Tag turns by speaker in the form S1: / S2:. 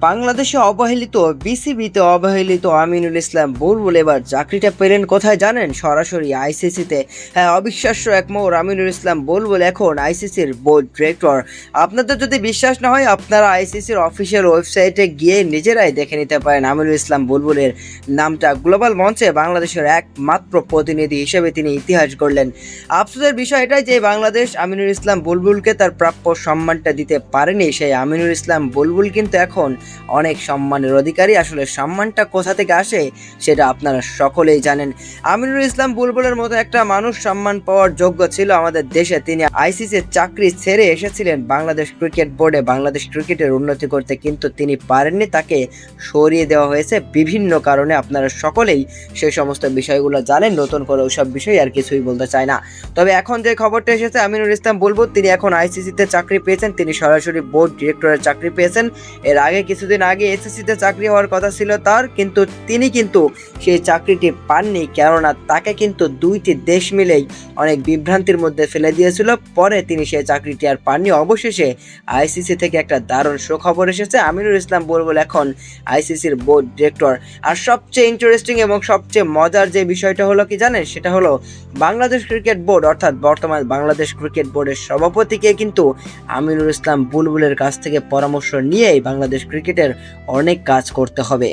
S1: বাংলাদেশে অবহেলিত, বিসিবিতে অবহেলিত আমিনুল ইসলাম বুলবুল এবার চাকরিটা পেলেন কোথায় জানেন? সরাসরি আইসিসিতে। হ্যাঁ, অবিশ্বাস্য এক মোড়। আমিনুল ইসলাম বুলবুল এখন আইসিসির বোর্ড ডিরেক্টর। আপনাদের যদি বিশ্বাস না হয়, আপনারা আইসিসির অফিসিয়াল ওয়েবসাইটে গিয়ে নিজেরাই দেখে নিতে পারেন আমিনুল ইসলাম বুলবুলের নামটা। গ্লোবাল মঞ্চে বাংলাদেশের একমাত্র প্রতিনিধি হিসেবে তিনি ইতিহাস গড়লেন। আফসোসের বিষয় এটাই যে বাংলাদেশ আমিনুল ইসলাম বুলবুলকে তার প্রাপ্য সম্মানটা দিতে পারেনি। সেই আমিনুল ইসলাম বুলবুল কিন্তু এখন অনেক সম্মানের অধিকারী। আসলে সম্মানটা কোথা থেকে আসে সেটা আপনারা সকলেই জানেন। আমিনুল ইসলাম বুলবুলের মতো একটা মানুষ সম্মান পাওয়ার যোগ্য ছিল আমাদের দেশে। তিনি আইসিসির চাকরি ছেড়ে এসেছিলেন বাংলাদেশ ক্রিকেট বোর্ডে বাংলাদেশ ক্রিকেটের উন্নতি করতে, কিন্তু তিনি পারেননি। তাকে সরিয়ে দেওয়া হয়েছে বিভিন্ন কারণে। আপনারা সকলেই সেই সমস্ত বিষয়গুলো জানেন, নতুন করে ওইসব বিষয় আর কিছুই বলতে চায় না। তবে এখন যে খবরটা এসেছে, আমিনুল ইসলাম বুলবুল তিনি এখন আইসিসিতে চাকরি পেয়েছেন। তিনি সরাসরি বোর্ড ডিরেক্টরের চাকরি পেয়েছেন। এর আগে কিছুদিন আগে এসএসসিতে চাকরি হওয়ার কথা ছিল তার, কিন্তু তিনি সেই চাকরিটি পাননি। কেননা তাকে কিন্তু দুইটি দেশ মিলেই অনেক বিভ্রান্তির মধ্যে ফেলে দিয়েছিল। পরে তিনি সেই চাকরিটি আর পাননি। অবশেষে আইসিসি থেকে একটা দারুণ সুখবর এসেছে, আমিনুল ইসলাম বুলবুল এখন আইসিসির বোর্ড ডিরেক্টর। আর সবচেয়ে ইন্টারেস্টিং এবং সবচেয়ে মজার যে বিষয়টা হলো কি জানেন, সেটা হলো বাংলাদেশ ক্রিকেট বোর্ড অর্থাৎ বর্তমান বাংলাদেশ ক্রিকেট বোর্ডের সভাপতিকে কিন্তু আমিনুল ইসলাম বুলবুলের কাছ থেকে পরামর্শ নিয়েই বাংলাদেশ ক্রিকেটের অনেক কাজ করতে হবে।